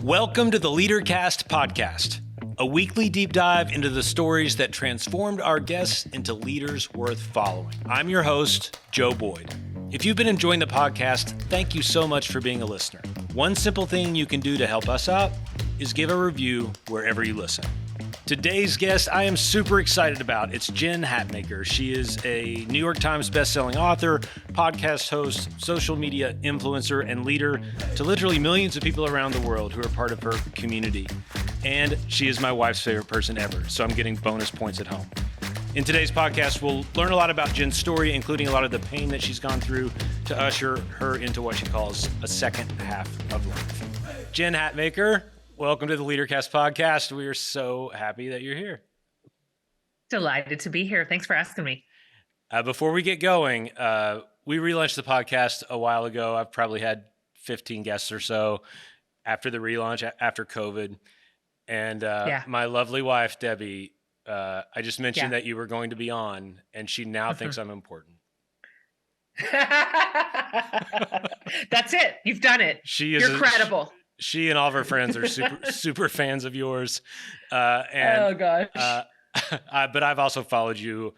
Welcome to the Leadercast podcast, a weekly deep dive into the stories that transformed our guests into leaders worth following. I'm your host, Joe Boyd. If you've been enjoying the podcast, thank you so much for being a listener. One simple thing you can do to help us out is give a review wherever you listen. Today's guest I am super excited about. It's Jen Hatmaker. She is a New York Times bestselling author, podcast host, social media influencer, and leader to literally millions of people around the world who are part of her community. And she is my wife's favorite person ever, so I'm getting bonus points at home. In today's podcast, we'll learn a lot about Jen's story, including a lot of the pain that she's gone through to usher her into what she calls a second half of life. Jen Hatmaker, welcome to the Leadercast podcast. We are so happy that you're here. Delighted to be here. Thanks for asking me. Before we get going, we relaunched the podcast a while ago. I've probably had 15 guests or so after the relaunch, after COVID. And my lovely wife, Debbie, I just mentioned that you were going to be on, and she now thinks I'm important. That's it. You've done it. You're credible. She and all of her friends are super fans of yours. Oh gosh. But I've also followed you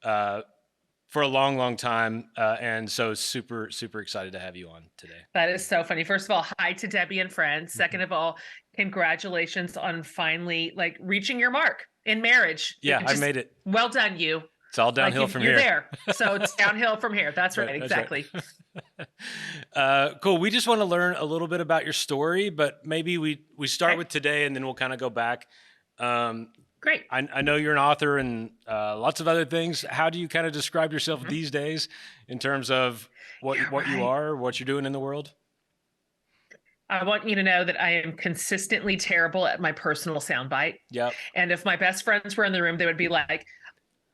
for a long time. And so super excited to have you on today. That is so funny. First of all, hi to Debbie and friends. Second of all, congratulations on finally reaching your mark in marriage. Yeah, I made it. Well done, you. It's all downhill from here. You're there. So it's downhill from here. That's right. Exactly. Right. Cool. We just want to learn a little bit about your story, but maybe we start with today and then we'll kind of go back. Great. I know you're an author and lots of other things. How do you kind of describe yourself these days in terms of what you are, what you're doing in the world? I want you to know that I am consistently terrible at my personal soundbite. Yep. And if my best friends were in the room, they would be like,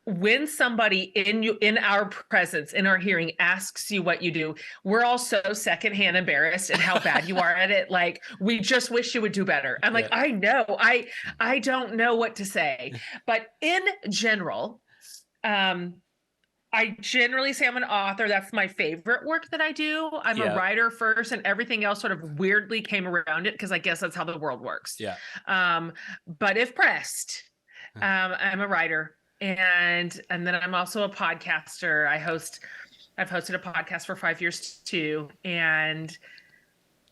when somebody in our presence, in our hearing, asks you what you do, we're all so secondhand embarrassed at how bad you are at it. Like, we just wish you would do better. I'm like, I know, I don't know what to say. But in general, I generally say I'm an author. That's my favorite work that I do. I'm a writer first, and everything else sort of weirdly came around it because I guess that's how the world works. Yeah. But if pressed, I'm a writer. And then I'm also a podcaster. I've hosted a podcast for 5 years too, and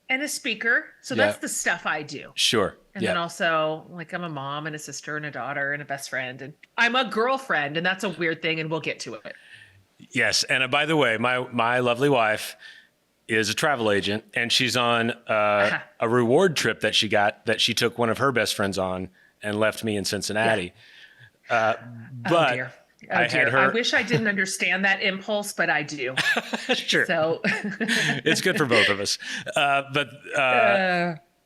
a speaker. So that's the stuff I do. Sure. And then also, I'm a mom and a sister and a daughter and a best friend, and I'm a girlfriend, and that's a weird thing, and we'll get to it. Yes. And by the way, my lovely wife is a travel agent, and she's on a reward trip that she took one of her best friends on and left me in Cincinnati. But oh dear. I wish I didn't understand that impulse, but I do. Sure. So it's good for both of us. But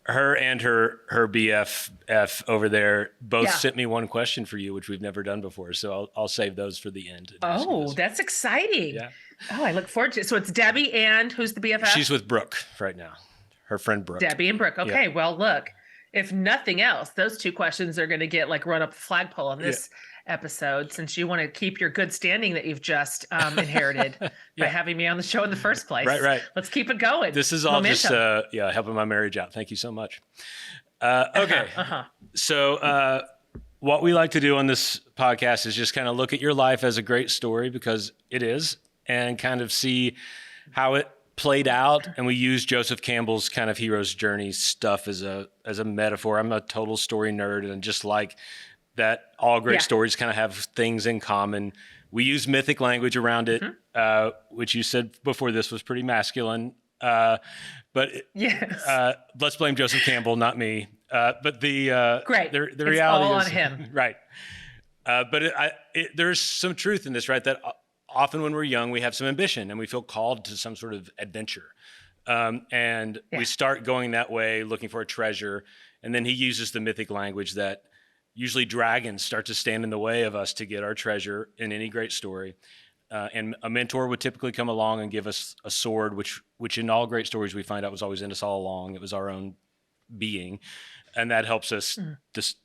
her and her BFF over there both sent me one question for you, which we've never done before. So I'll save those for the end. Oh, that's exciting. Yeah. Oh, I look forward to it. So it's Debbie and who's the BFF? She's with Brooke right now. Her friend Brooke. Debbie and Brooke. Okay. Yeah. Well, look, if nothing else, those two questions are going to get run up the flagpole on this episode, since you want to keep your good standing that you've just inherited by having me on the show in the first place. Right. Let's keep it going. This is all momentum. Just helping my marriage out. Thank you so much. Okay. So what we like to do on this podcast is just kind of look at your life as a great story, because it is, and kind of see how it played out. And we use Joseph Campbell's kind of hero's journey stuff as a metaphor. I'm a total story nerd, and just like that, all great stories kind of have things in common. We use mythic language around it, which you said before this was pretty masculine. But let's blame Joseph Campbell, not me. But the it's reality all is on him, right? But there's some truth in this, right? That often when we're young, we have some ambition and we feel called to some sort of adventure, and we start going that way, looking for a treasure. And then he uses the mythic language that usually dragons start to stand in the way of us to get our treasure in any great story. And a mentor would typically come along and give us a sword, which in all great stories we find out was always in us all along. It was our own being. And that helps us just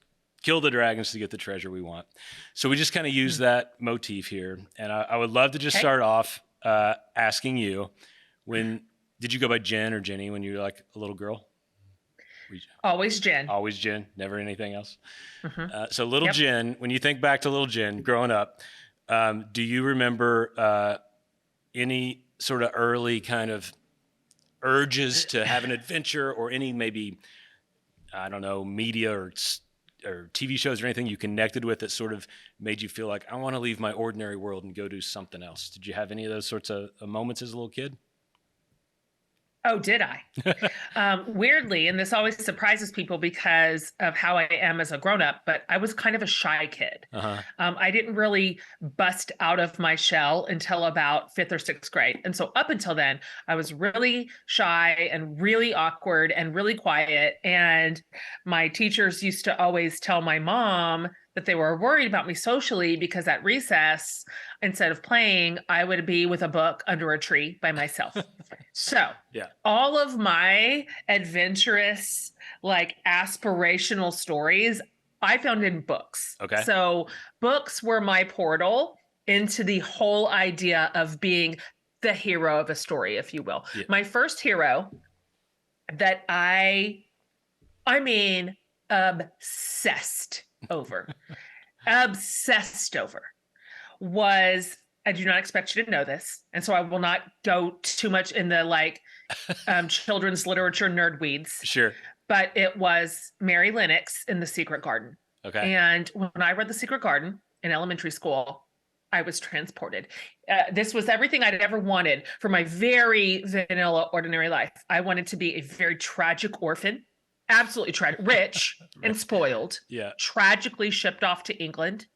kill the dragons to get the treasure we want. So we just kind of use that motif here. And I would love to just start off asking you, when did you go by Jen or Jenny when you were like a little girl? Always Jen. Always Jen, never anything else. Mm-hmm. So little Jen, when you think back to little Jen growing up, do you remember any sort of early kind of urges to have an adventure, or any maybe, I don't know, media or TV shows or anything you connected with that sort of made you feel like, I want to leave my ordinary world and go do something else? Did you have any of those sorts of moments as a little kid? Oh, did I? Weirdly, and this always surprises people because of how I am as a grown-up, but I was kind of a shy kid. Uh-huh. I didn't really bust out of my shell until about 5th or 6th grade. And so up until then, I was really shy and really awkward and really quiet. And my teachers used to always tell my mom that they were worried about me socially because at recess, instead of playing, I would be with a book under a tree by myself. So all of my adventurous, like aspirational stories, I found in books. Okay. So books were my portal into the whole idea of being the hero of a story, if you will. Yeah. My first hero that I mean, obsessed over was, I do not expect you to know this, and so I will not go too much in the like children's literature nerd weeds. Sure. But it was Mary Lennox in The Secret Garden. Okay. And when I read The Secret Garden in elementary school, I was transported. This was everything I'd ever wanted for my very vanilla, ordinary life. I wanted to be a very tragic orphan, absolutely tragic, rich and spoiled, tragically shipped off to England,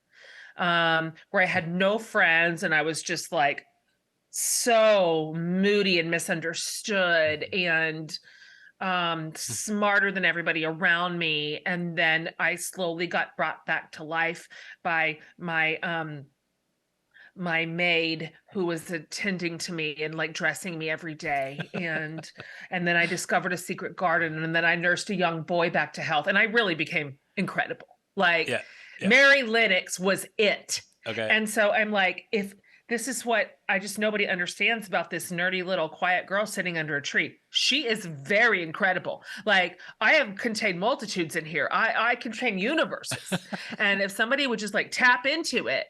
where I had no friends, and I was just like so moody and misunderstood and smarter than everybody around me. And then I slowly got brought back to life by my maid, who was attending to me and like dressing me every day. And then I discovered a secret garden, and then I nursed a young boy back to health. And I really became incredible. Like Mary Lennox was it. Okay. And so I'm like, if this is what nobody understands about this nerdy little quiet girl sitting under a tree. She is very incredible. Like, I have contained multitudes in here. I contain universes. And if somebody would just like tap into it,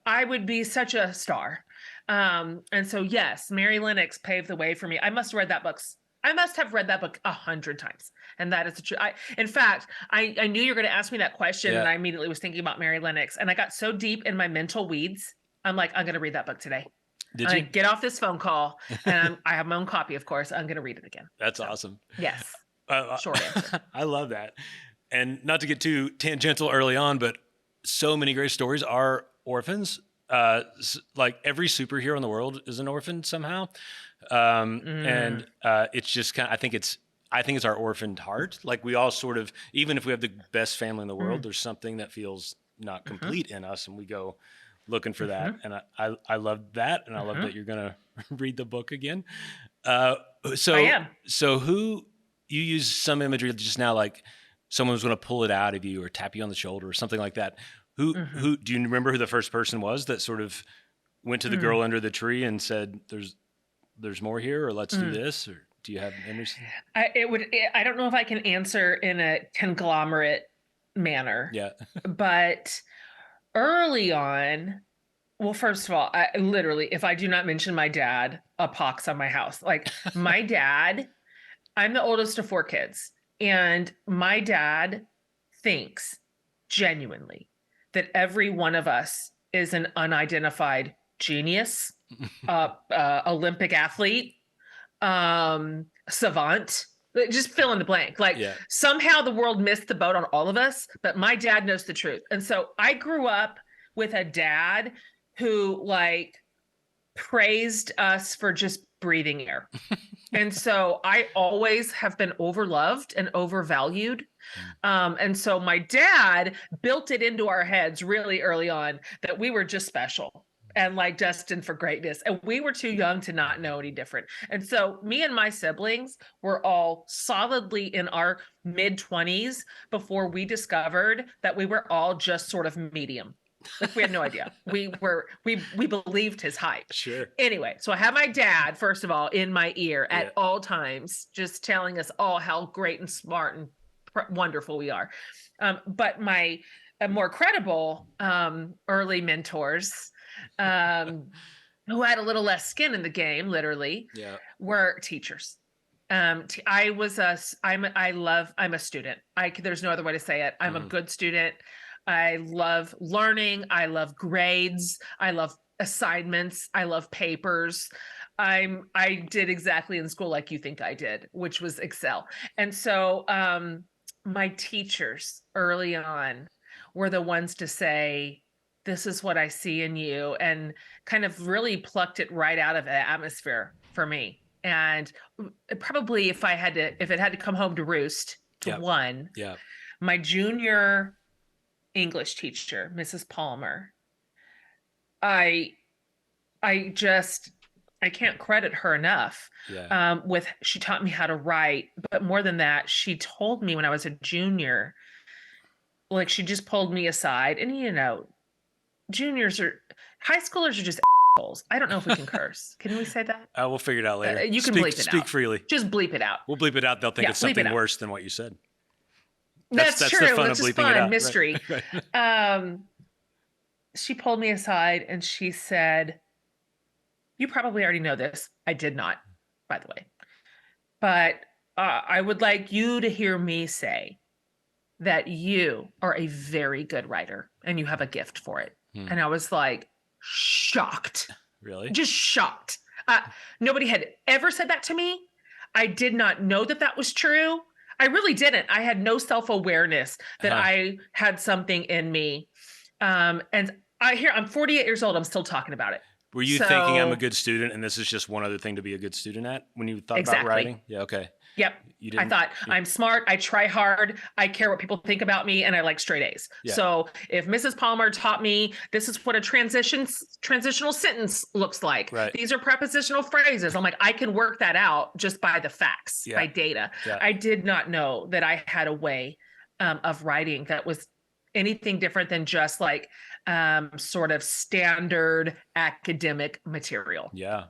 I would be such a star. And so, yes, Mary Lennox paved the way for me. I must have read that book 100 times. And that is the truth. In fact, I knew you were going to ask me that question, and I immediately was thinking about Mary Lennox. And I got so deep in my mental weeds. I'm like, I'm going to read that book today. Did you? Get off this phone call, and I have my own copy, of course. I'm going to read it again. That's awesome. Yes. Short answer. I love that. And not to get too tangential early on, but so many great stories are orphans. Like every superhero in the world is an orphan somehow. And it's just kind of, I think it's our orphaned heart. Like we all sort of, even if we have the best family in the world, there's something that feels not complete in us, and we go looking for that. And I love that. And I love that you're going to read the book again. So I am. So who, you use some imagery just now, like someone was going to pull it out of you or tap you on the shoulder or something like that. Who do you remember who the first person was that sort of went to the girl under the tree and said, there's more here, or let's do this? Or do you have memories? I don't know if I can answer in a conglomerate manner. Yeah. But early on, well, first of all, literally, if I do not mention my dad, a pox on my house. Like my dad, I'm the oldest of 4 kids, and my dad thinks genuinely that every one of us is an unidentified genius, Olympic athlete, savant. Just fill in the blank. Like somehow the world missed the boat on all of us, but my dad knows the truth. And so I grew up with a dad who like praised us for just breathing air. And so I always have been overloved and overvalued. And so my dad built it into our heads really early on that we were just special and like destined for greatness. And we were too young to not know any different. And so me and my siblings were all solidly in our mid-20s before we discovered that we were all just sort of medium. Like we had no idea. We believed his hype. Sure. Anyway, so I have my dad, first of all, in my ear at all times, just telling us all how great and smart and wonderful we are. But my more credible early mentors, who had a little less skin in the game, literally, were teachers. I'm a student. There's no other way to say it. I'm a good student. I love learning. I love grades. I love assignments. I love papers. I did exactly in school like you think I did, which was excel. And so my teachers early on were the ones to say, this is what I see in you, and kind of really plucked it right out of the atmosphere for me. And probably if it had to come home to roost to one, my junior English teacher, Mrs. Palmer, I can't credit her enough. She taught me how to write, but more than that, she told me when I was a junior, like she just pulled me aside, and high schoolers are just assholes. I don't know if we can curse. Can we say that? We'll figure it out later. You can bleep it out. Speak freely. Just bleep it out. We'll bleep it out. They'll think it's something worse than what you said. That's true. The fun it's of just bleeping fun. it out. Mystery. Right. She pulled me aside and she said, you probably already know this. I did not, by the way. But I would like you to hear me say that you are a very good writer and you have a gift for it. And I was like, shocked. Really? Just shocked. Nobody had ever said that to me. I did not know that was true. I really didn't. I had no self-awareness that I had something in me. And I'm 48 years old. I'm still talking about it. Were you thinking I'm a good student and this is just one other thing to be a good student at when you thought about writing? Yeah. Okay. Yep. I thought I'm smart. I try hard. I care what people think about me, and I like straight A's. Yeah. So if Mrs. Palmer taught me this is what a transitional sentence looks like. Right. These are prepositional phrases. I'm like, I can work that out just by the facts, by data. Yeah. I did not know that I had a way of writing that was anything different than just like sort of standard academic material. Yeah.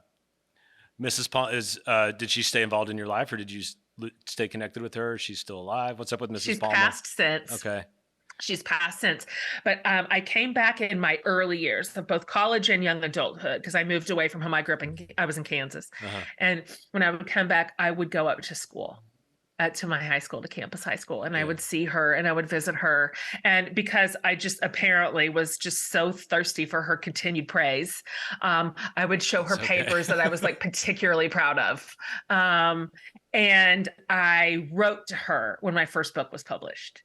Mrs. Palmer did she stay involved in your life, or did you stay connected with her? She's still alive. What's up with Mrs. Palmer? She's passed since. Okay. She's passed since. But I came back in my early years of both college and young adulthood because I moved away from home. I was in Kansas. And when I would come back, I would go up to school. To my high school, to Campus High School. And I would see her and I would visit her. And because I just apparently was just so thirsty for her continued praise, I would show her papers that I was like particularly proud of. And I wrote to her when my first book was published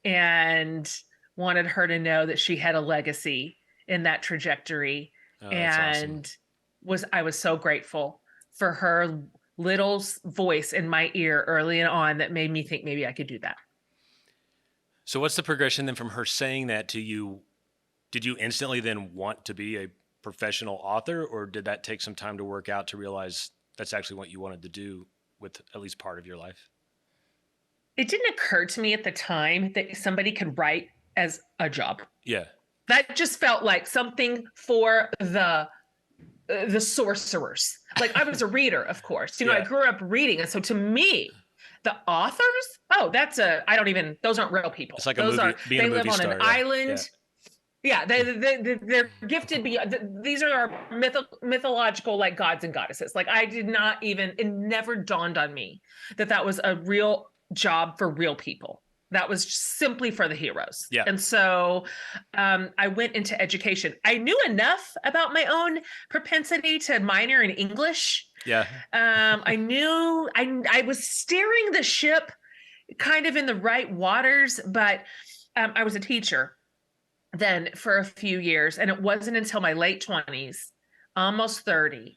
and wanted her to know that she had a legacy in that trajectory. And awesome. I was so grateful for her little voice in my ear early on that made me think maybe I could do that. So what's the progression then from her saying that to you? Did you instantly then want to be a professional author, or did that take some time to work out to realize that's actually what you wanted to do with at least part of your life? It didn't occur to me at the time that somebody could write as a job. Yeah. That just felt like something for the sorcerers. Like I was a reader, of course. I grew up reading. And so to me, the authors, those aren't real people. It's like a movie, being a movie star. They live on an island. Yeah, they're gifted beyond. These are our mythological like gods and goddesses. Like it never dawned on me that was a real job for real people. That was simply for the heroes. Yeah. And so I went into education. I knew enough about my own propensity to minor in English. Yeah. I knew I was steering the ship kind of in the right waters, but I was a teacher then for a few years. And it wasn't until my late 20s, almost 30,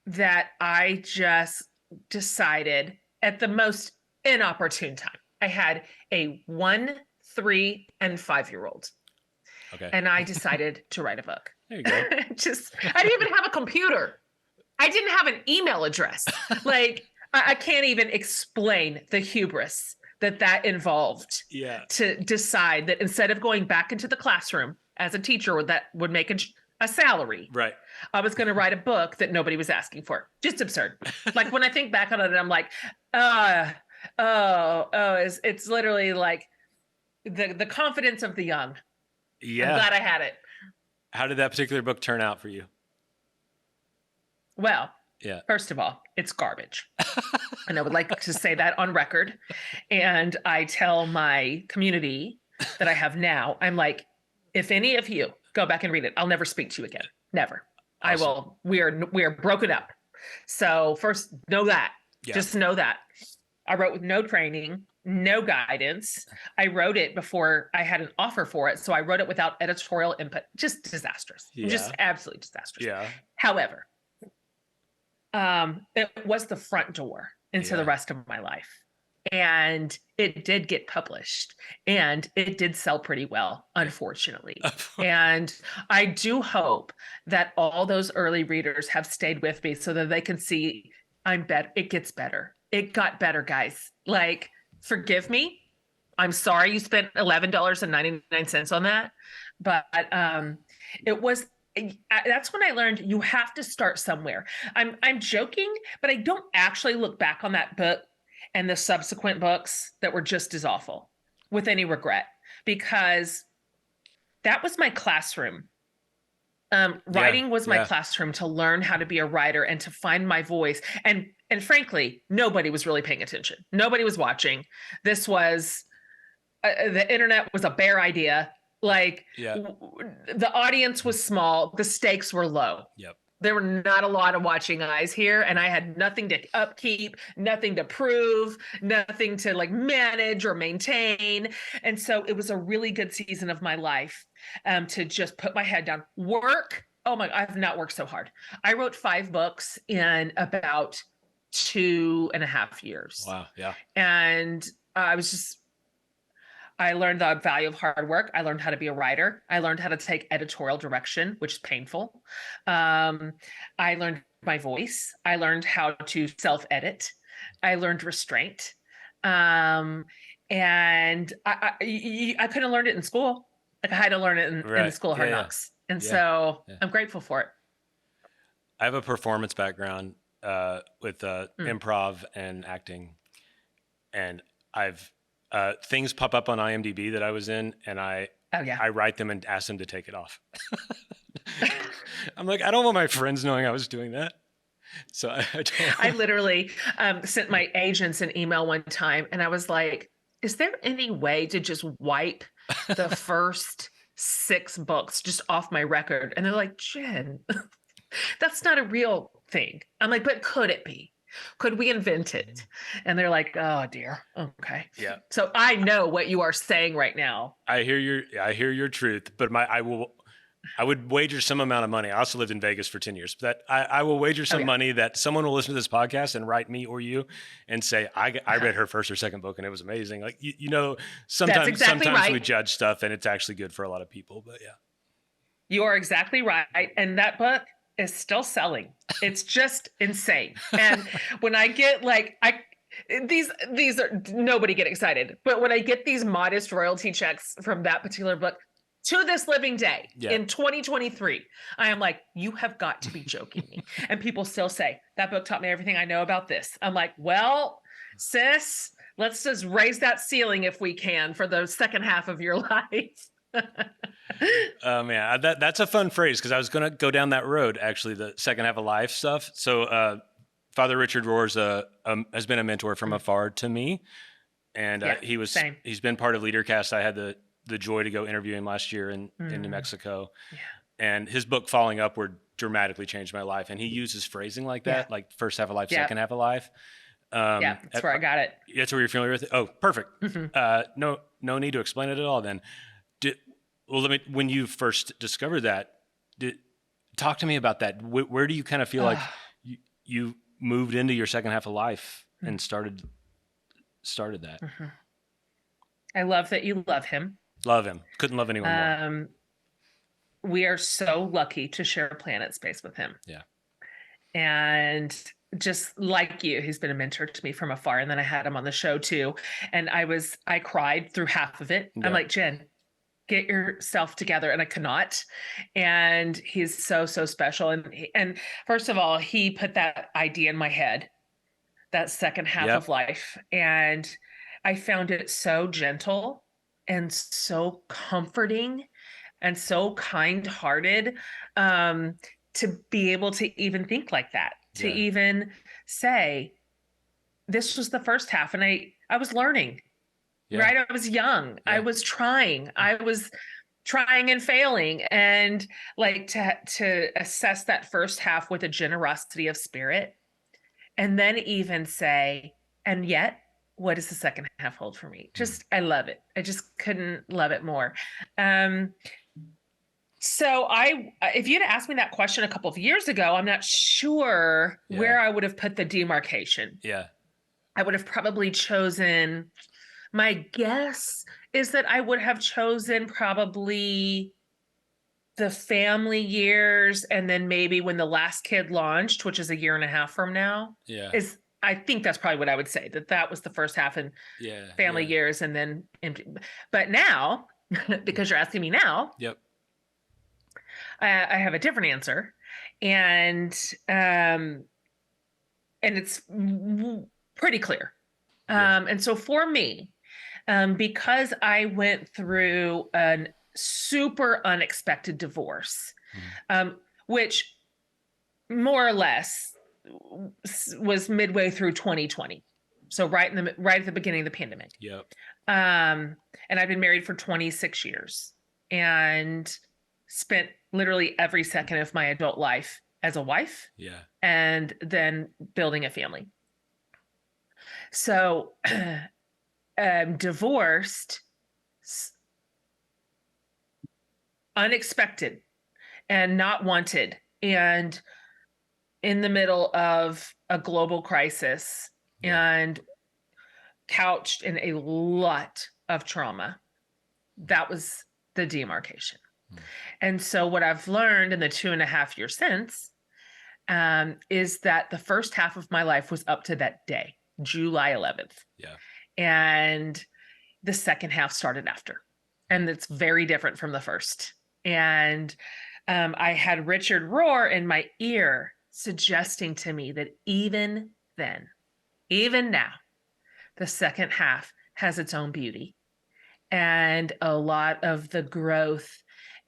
that I just decided at the most inopportune time. I had a 1, 3, and 5-year-old. Okay. And I decided to write a book. There you go. I didn't even have a computer. I didn't have an email address. Like, I can't even explain the hubris that involved to decide that instead of going back into the classroom as a teacher that would make a salary, right, I was going to write a book that nobody was asking for. Just absurd. Like when I think back on it, I'm like, It's literally like the confidence of the young. I'm Yeah. glad I had it. How did that particular book turn out for you? Well, Yeah. first of all, it's garbage. And I would like to say that on record. And I tell my community that I have now, I'm like, if any of you go back and read it, I'll never speak to you again. Never. I Awesome. will. We are broken up. So first, know that. Yeah. Just know that. I wrote with no training, no guidance. I wrote it before I had an offer for it. So I wrote it without editorial input. Just disastrous. Yeah. Just absolutely disastrous. Yeah. However, it was the front door into the rest of my life. And it did get published and it did sell pretty well, unfortunately. And I do hope that all those early readers have stayed with me so that they can see I'm better. It gets better. It got better, guys. Like, forgive me. I'm sorry you spent $11.99 on that. But it was that's when I learned you have to start somewhere. I'm joking, but I don't actually look back on that book and the subsequent books that were just as awful with any regret, because that was my classroom. Writing was my classroom to learn how to be a writer and to find my voice. And frankly, nobody was really paying attention. Nobody was watching. This was the internet was a bare idea. Like the audience was small, the stakes were low. Yep. There were not a lot of watching eyes here, and I had nothing to upkeep, nothing to prove, nothing to like manage or maintain. And so it was a really good season of my life to just put my head down, work. Oh my, I've not worked so hard. I wrote 5 books in about 2.5 years. Wow. Yeah. And I learned the value of hard work. I learned how to be a writer. I learned how to take editorial direction, which is painful. I learned my voice. I learned how to self-edit. I learned restraint. And I couldn't learn it in school. Like I had to learn it in the School of Hard Knocks. And so I'm grateful for it. I have a performance background with improv and acting. And I've things pop up on IMDb that I was in, and I write them and ask them to take it off. I'm like, I don't want my friends knowing I was doing that. So I literally sent my agents an email one time, and I was like, is there any way to just wipe the first 6 books just off my record? And they're like, Jen, that's not a real thing. I'm like, but could it be? Could we invent it? And they're like, oh dear. Okay. Yeah. So I know what you are saying right now. I hear your truth, but I would wager some amount of money. I also lived in Vegas for 10 years, but I will wager some money that someone will listen to this podcast and write me or you and say, I read her first or second book and it was amazing. Like, sometimes we judge stuff and it's actually good for a lot of people, but yeah. You are exactly right. And that book is still selling. It's just insane. And when I get these are, nobody get excited, but when I get these modest royalty checks from that particular book to this living day in 2023, I am like, you have got to be joking me. And people still say that book taught me everything I know about this. I'm like, well, sis, let's just raise that ceiling if we can for the second half of your life. Yeah, that's a fun phrase because I was going to go down that road, actually, the second half of life stuff. So Father Richard Rohr's has been a mentor from afar to me. And he's been part of Leadercast. I had the joy to go interview him last year in New Mexico. Yeah. And his book, Falling Upward, dramatically changed my life. And he uses phrasing like that, like first half of life, second half of life. That's where I got it. That's where you're familiar with it? Oh, perfect. Mm-hmm. No need to explain it at all then. When you first discovered that, talk to me about that. Where do you kind of feel like you moved into your second half of life and started that? Mm-hmm. I love that you love him. Love him. Couldn't love anyone more. We are so lucky to share planet space with him. Yeah. And just like you, he's been a mentor to me from afar. And then I had him on the show too. And I cried through half of it. Yeah. I'm like, Jen, get yourself together. And I cannot. And he's so, so special. And first of all, he put that idea in my head that second half Yep. of life. And I found it so gentle and so comforting and so kind-hearted, to be able to even think like that, to Yeah. even say, this was the first half, and I was learning, Yeah. right? I was young. I Yeah. was trying. I was trying and failing, and like to assess that first half with a generosity of spirit, and then even say, and yet, what does the second half hold for me? Just, I love it. I just couldn't love it more. So if you'd asked me that question a couple of years ago, I'm not sure where I would have put the demarcation. Yeah. I would have probably chosen, my guess is that I would have chosen probably the family years, and then maybe when the last kid launched, which is a year and a half from now, Yeah. I think that's probably what I would say, that was the first half in family years, and then, but now, because you're asking me now, Yep. I have a different answer, and it's pretty clear. And so for me, because I went through a super unexpected divorce, which more or less was midway through 2020, so right at the beginning of the pandemic. Yep. And I've been married for 26 years and spent literally every second of my adult life as a wife. Yeah. And then building a family. So divorced, unexpected and not wanted, and in the middle of a global crisis, and couched in a lot of trauma. That was the demarcation. And so what I've learned in the 2.5 years since, is that the first half of my life was up to that day, July 11th. Yeah. And the second half started after. And it's very different from the first. And I had Richard Rohr in my ear suggesting to me that even then, even now, the second half has its own beauty. And a lot of the growth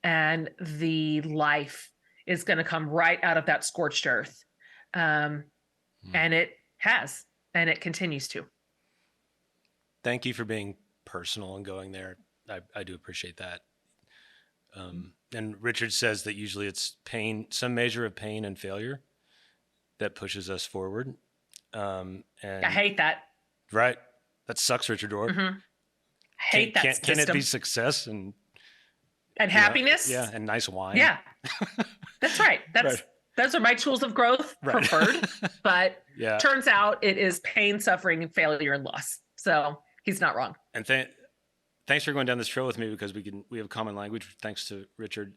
and the life is going to come right out of that scorched earth. And it has, and it continues to. Thank you for being personal and going there. I do appreciate that. And Richard says that usually it's pain, some measure of pain and failure that pushes us forward. And I hate that. Right. That sucks, Richard Rohr. Mm-hmm. Hate that system. Can it be success and happiness? Yeah, and nice wine. Yeah, that's right. Those are my tools of growth, preferred. But turns out it is pain, suffering, and failure and loss. So he's not wrong. And thanks for going down this trail with me, because we have common language thanks to Richard.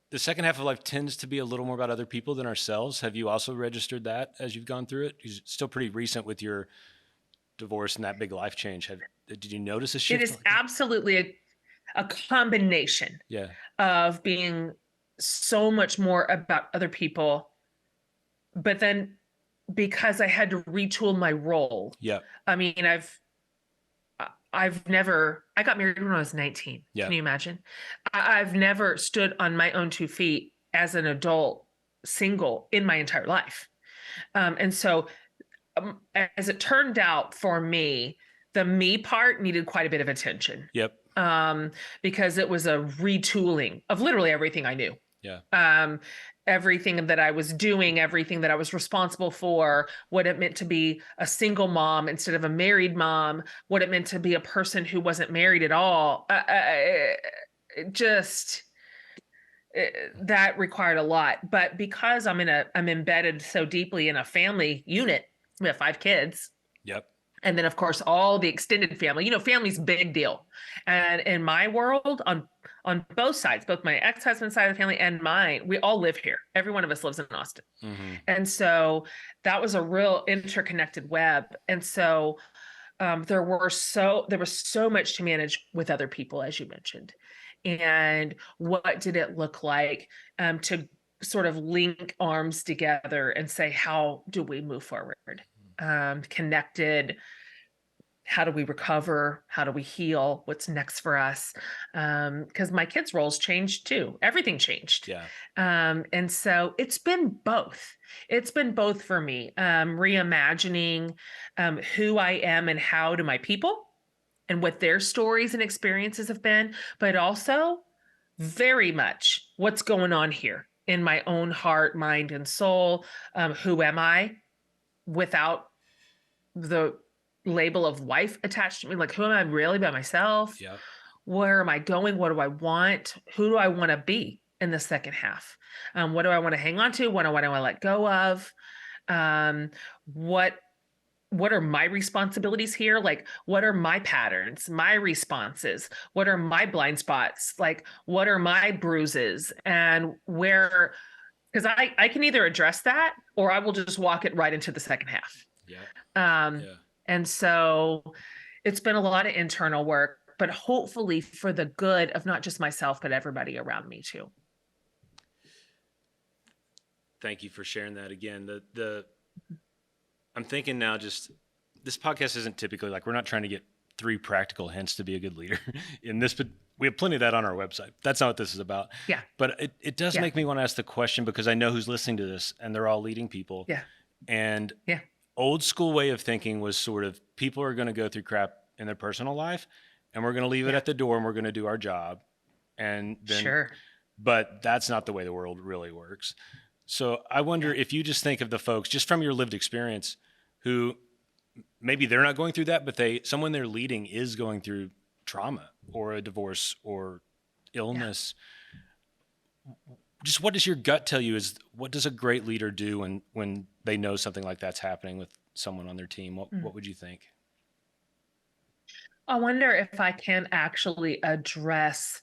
The second half of life tends to be a little more about other people than ourselves. Have you also registered that as you've gone through it? It's still pretty recent with your divorce and that big life change. Did you notice a shift? It is absolutely a combination of being so much more about other people, but then because I had to retool my role. Yeah. I mean, I got married when I was 19. Yeah. Can you imagine? I've never stood on my own 2 feet as an adult single in my entire life. And so as it turned out for me, the me part needed quite a bit of attention. Yep. Because it was a retooling of literally everything I knew. Yeah. Everything that I was doing, everything that I was responsible for, what it meant to be a single mom instead of a married mom, what it meant to be a person who wasn't married at all. That required a lot. But because I'm embedded so deeply in a family unit, we have 5 kids. Yep. And then, of course, all the extended family. Family's a big deal. And in my world, on both sides, both my ex-husband's side of the family and mine, we all live here. Every one of us lives in Austin. Mm-hmm. And so that was a real interconnected web. And so there was so much to manage with other people, as you mentioned. And what did it look like to sort of link arms together and say, how do we move forward? Connected. How do we recover? How do we heal? What's next for us? Because my kids' roles changed too. Everything changed. Yeah. And so it's been both. It's been both for me. Reimagining who I am and how to my people and what their stories and experiences have been, but also very much what's going on here in my own heart, mind, and soul. Who am I without the label of wife attached to me? Like, who am I really by myself? Yeah. Where am I going? What do I want? Who do I want to be in the second half? What do I want to hang on to? What do I want to let go of? What are my responsibilities here? Like, what are my patterns, my responses? What are my blind spots? Like, what are my bruises? And where, because I can either address that or I will just walk it right into the second half. Yeah. And so it's been a lot of internal work, but hopefully for the good of not just myself, but everybody around me too. Thank you for sharing that again. I'm thinking now, just this podcast isn't typically like, we're not trying to get 3 practical hints to be a good leader in this, but we have plenty of that on our website. That's not what this is about. Yeah. But it does make me want to ask the question, because I know who's listening to this and they're all leading people. Yeah. And old school way of thinking was sort of, people are going to go through crap in their personal life and we're going to leave it at the door and we're going to do our job. And then, but that's not the way the world really works. So I wonder if you just think of the folks, just from your lived experience, who maybe they're not going through that, but someone they're leading is going through trauma or a divorce or illness. Just what does your gut tell you is, what does a great leader do when they know something like that's happening with someone on their team? What would you think? I wonder if I can actually address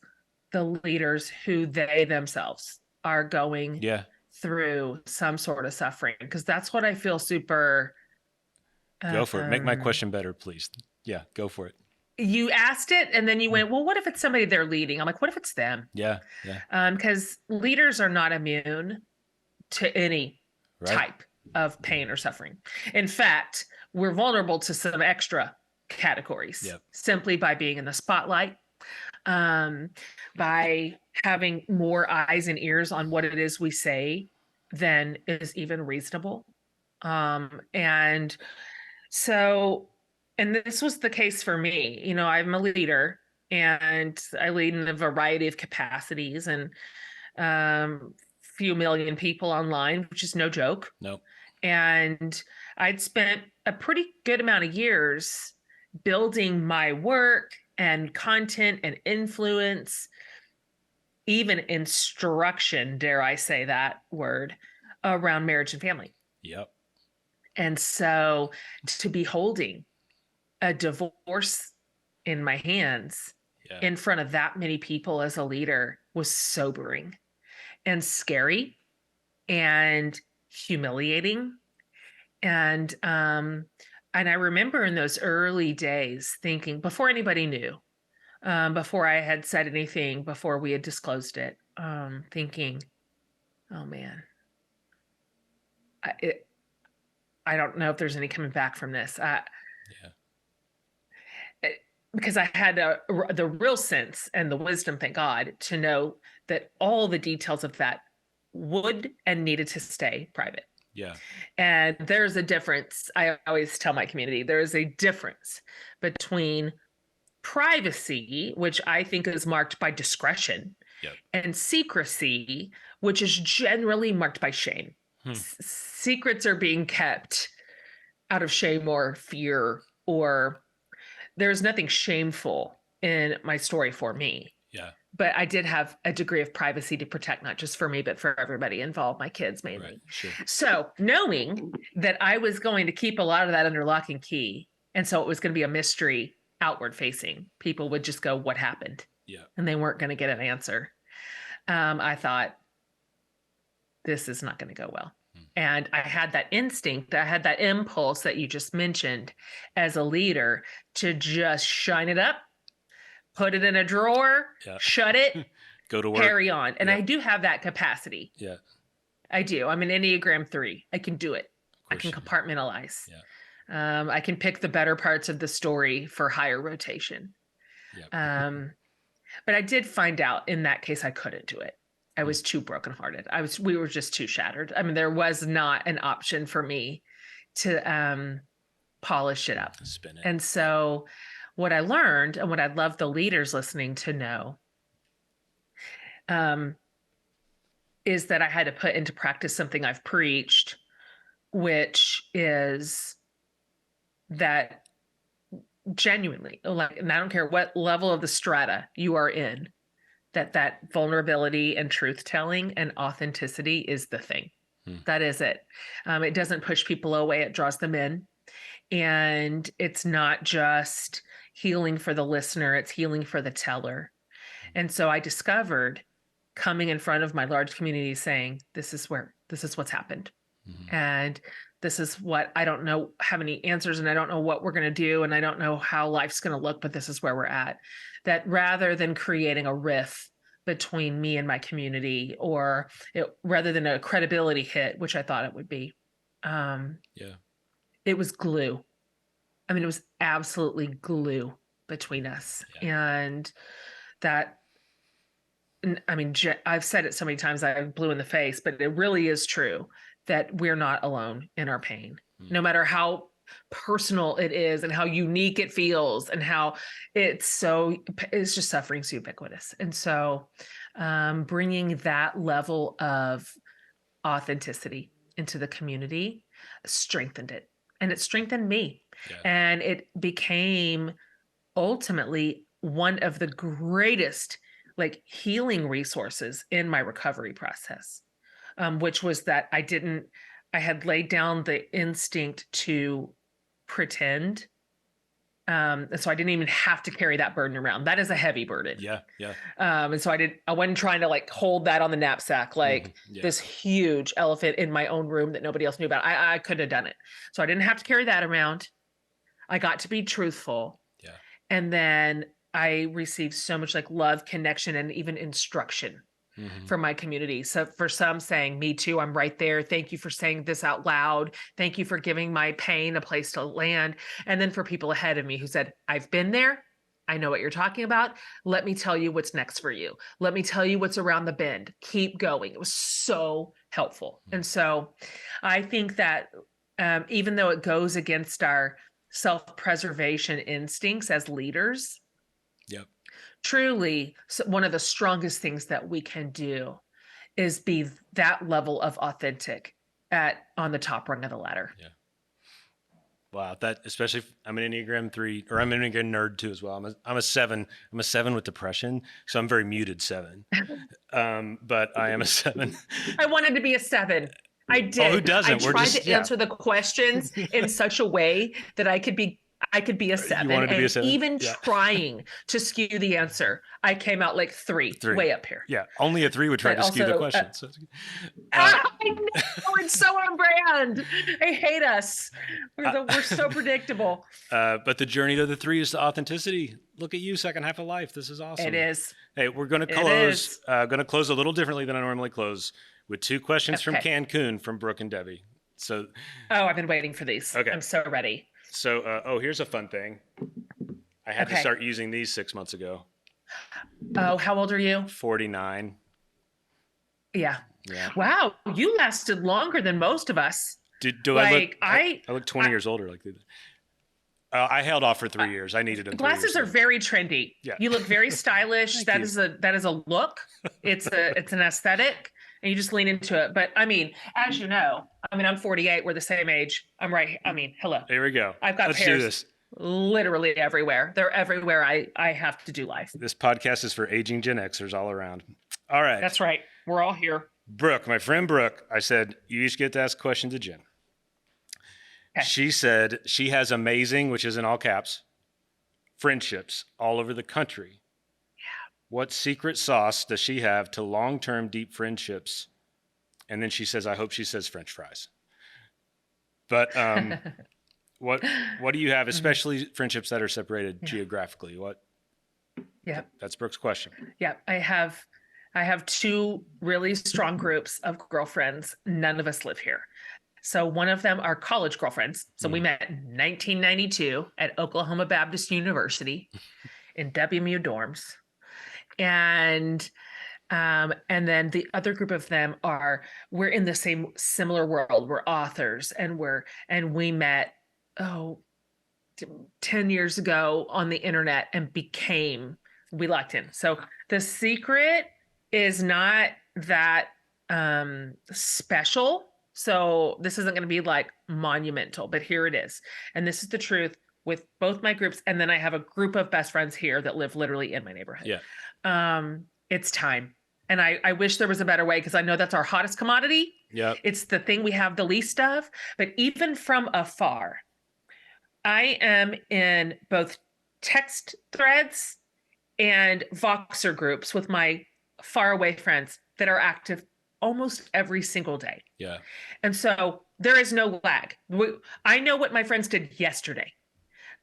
the leaders who they themselves are going through some sort of suffering, because that's what I feel super. Go for it. Make my question better, please. Yeah, go for it. You asked it and then you went, well, what if it's somebody they're leading? I'm like, what if it's them? Yeah. Because leaders are not immune to any type of pain or suffering. In fact, we're vulnerable to some extra categories simply by being in the spotlight, by having more eyes and ears on what it is we say than is even reasonable. And this was the case for me. You know, I'm a leader and I lead in a variety of capacities, and few million people online, which is no joke. Nope. And I'd spent a pretty good amount of years building my work and content and influence, even instruction, dare I say that word, around marriage and family. Yep. And so to be holding a divorce in my hands in front of that many people as a leader was sobering and scary and humiliating. And I remember in those early days thinking, before anybody knew, before I had said anything, before we had disclosed it, thinking, oh man, I don't know if there's any coming back from this. Because I had the real sense and the wisdom, thank God, to know that all the details of that would and needed to stay private. Yeah. And there's a difference. I always tell my community, there is a difference between privacy, which I think is marked by discretion, and secrecy, which is generally marked by shame. Secrets are being kept out of shame or fear, or there's nothing shameful in my story for me. Yeah. But I did have a degree of privacy to protect, not just for me, but for everybody involved, my kids mainly. Right. Sure. So knowing that I was going to keep a lot of that under lock and key, and so it was going to be a mystery outward facing, people would just go, what happened? Yeah. And they weren't going to get an answer. I thought, this is not going to go well. And I had that instinct, I had that impulse that you just mentioned as a leader to just shine it up, put it in a drawer, shut it, go to work, carry on. And I do have that capacity. Yeah. I do. I'm an Enneagram 3. I can do it. I can you do. compartmentalize. Yeah. I can pick the better parts of the story for higher rotation. Yep. But I did find out in that case I couldn't do it. I was too brokenhearted. We were just too shattered. I mean, there was not an option for me to polish it up. Spin it. And so what I learned, and what I'd love the leaders listening to know, is that I had to put into practice something I've preached, which is that genuinely, like, and I don't care what level of the strata you are in, that vulnerability and truth telling and authenticity is the thing. That is it. It doesn't push people away. It draws them in. And it's not just healing for the listener, it's healing for the teller. And so I discovered, coming in front of my large community, saying, this is what's happened. And this is what I don't know, have any answers, and I don't know what we're going to do, and I don't know how life's going to look, but this is where we're at. That rather than creating a rift between me and my community, or rather than a credibility hit, which I thought it would be, it was glue. I mean, it was absolutely glue between us. And that, I mean, I've said it so many times, I'm blue in the face, but it really is true that we're not alone in our pain, no matter how personal it is and how unique it feels and how it's just suffering's ubiquitous. And so bringing that level of authenticity into the community strengthened it, and it strengthened me. And it became ultimately one of the greatest healing resources in my recovery process, which was that I had laid down the instinct to pretend. And so I didn't even have to carry that burden around. That is a heavy burden. Yeah. And so I wasn't trying to hold that on the knapsack, this huge elephant in my own room that nobody else knew about. I couldn't have done it. So I didn't have to carry that around. I got to be truthful. Yeah. And then I received so much love, connection, and even instruction from my community. So for some saying, me too, I'm right there. Thank you for saying this out loud. Thank you for giving my pain a place to land. And then for people ahead of me who said, I've been there. I know what you're talking about. Let me tell you what's next for you. Let me tell you what's around the bend. Keep going. It was so helpful. And so I think that even though it goes against our self-preservation instincts as leaders, truly, one of the strongest things that we can do is be that level of authentic on the top rung of the ladder. Yeah. Wow. That, especially, I'm an Enneagram 3, or I'm an Enneagram nerd too as well. I'm a 7. I'm a 7 with depression, so I'm very muted 7. But I am a 7. I wanted to be a 7. I did. Oh, who doesn't? I tried to answer the questions in such a way that I could be a 7. You wanted to be a 7? Even trying to skew the answer, I came out 3, way up here. Yeah, only a 3 would try to skew the question. I know, it's so on brand. I hate us. We're so predictable. But the journey to the 3 is the authenticity. Look at you, second half of life. This is awesome. It is. Hey, we're going to close. Going to close a little differently than I normally close, with 2 questions from Cancun from Brooke and Debbie. So. Oh, I've been waiting for these. Okay. I'm so ready. So, here's a fun thing. I had to start using these 6 months ago. Oh, how old are you? 49. Yeah. Wow, you lasted longer than most of us. Do I look 20 years older like that? I held off for 3 years. I needed them. Glasses are very trendy. Yeah. You look very stylish. That is a look. It's an aesthetic. And you just lean into it. But I mean, as you know, I'm 48. We're the same age. I'm right. Hello. Here we go. I've got pairs literally everywhere. They're everywhere. I have to do life. This podcast is for aging Gen Xers all around. All right. That's right. We're all here. Brooke, my friend Brooke, I said, you each get to ask a question to Jen. Okay. She said she has amazing, which is in all caps, friendships all over the country. What secret sauce does she have to long-term deep friendships? And then she says, I hope she says French fries. But what do you have, especially friendships that are separated geographically? What? Yeah. That's Brooke's question. Yeah, I have I have two really strong groups of girlfriends. None of us live here. So one of them are college girlfriends. So we met in 1992 at Oklahoma Baptist University in WMU dorms. And then the other group of them we're in the same similar world. We're authors, and we met 10 years ago on the internet and we locked in. So the secret is not that special. So this isn't going to be like monumental, but here it is. And this is the truth with both my groups. And then I have a group of best friends here that live literally in my neighborhood. Yeah. It's time. And I wish there was a better way, because I know that's our hottest commodity. Yeah. It's the thing we have the least of. But even from afar, I am in both text threads and Voxer groups with my faraway friends that are active almost every single day. Yeah. And so there is no lag. I know what my friends did yesterday.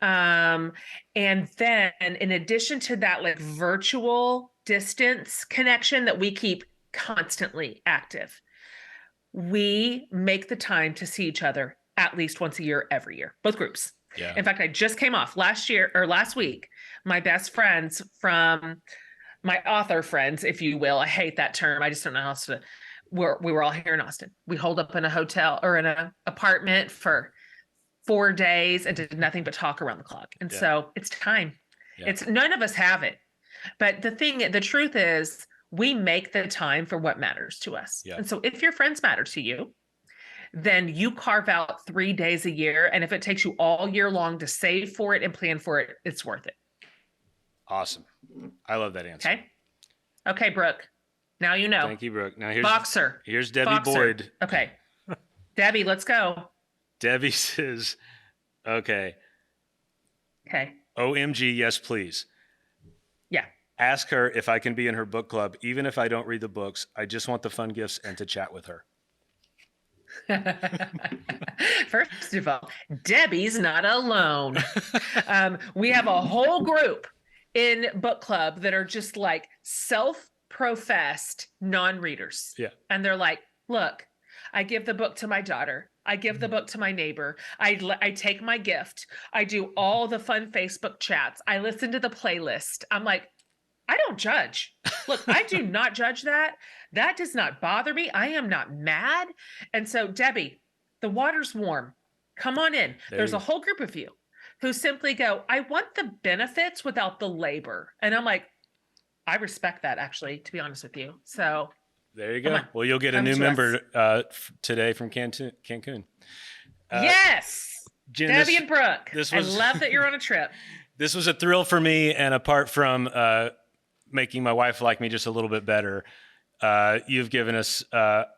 And then in addition to that, like virtual distance connection that we keep constantly active, we make the time to see each other at least once a year, every year, both groups. Yeah. In fact, I just came off last week, my best friends from my author friends, if you will. I hate that term. I just don't know how else to. We were all here in Austin. We holed up in a hotel or in an apartment for 4 days and did nothing but talk around the clock. And so it's time. Yeah. None of us have it. But the truth is, we make the time for what matters to us. Yeah. And so if your friends matter to you, then you carve out 3 days a year. And if it takes you all year long to save for it and plan for it, it's worth it. Awesome. I love that answer. Okay, Brooke. Now you know. Thank you, Brooke. Now here's Debbie Boyd. Okay. Debbie, let's go. Debbie says, okay. OMG, yes, please. Yeah. Ask her if I can be in her book club, even if I don't read the books. I just want the fun gifts and to chat with her. First of all, Debbie's not alone. We have a whole group in book club that are just like self-professed non-readers. Yeah. And they're like, look, I give the book to my daughter. I give the book to my neighbor. I take my gift. I do all the fun Facebook chats. I listen to the playlist. I'm like, I don't judge. Look, I do not judge that. That does not bother me. I am not mad. And so, Debbie, the water's warm. Come on in. There's a whole group of you who simply go, I want the benefits without the labor. And I'm like, I respect that, actually, to be honest with you. So there you go. Well, you'll get a new member today from Cancun. Yes. Jen, Debbie and Brooke. I love that you're on a trip. This was a thrill for me. And apart from making my wife like me just a little bit better, you've given us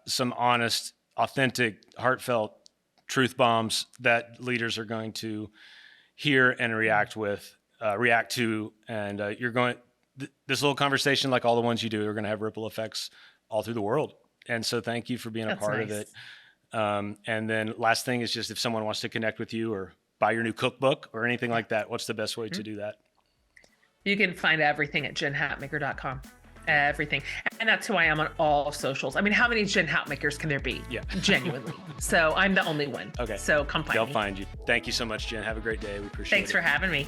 some honest, authentic, heartfelt truth bombs that leaders are going to hear and react to. And you're going, this little conversation, like all the ones you do, are going to have ripple effects all through the world. And so thank you for being a part of it. And then last thing is just if someone wants to connect with you or buy your new cookbook or anything like that, what's the best way to do that? You can find everything at jenhatmaker.com. Everything. And that's who I am on all socials. I mean, how many Jen Hatmakers can there be? Yeah. Genuinely. So I'm the only one. Okay. So come find me. They'll find you. Thank you so much, Jen. Have a great day. We appreciate it. Thanks for having me.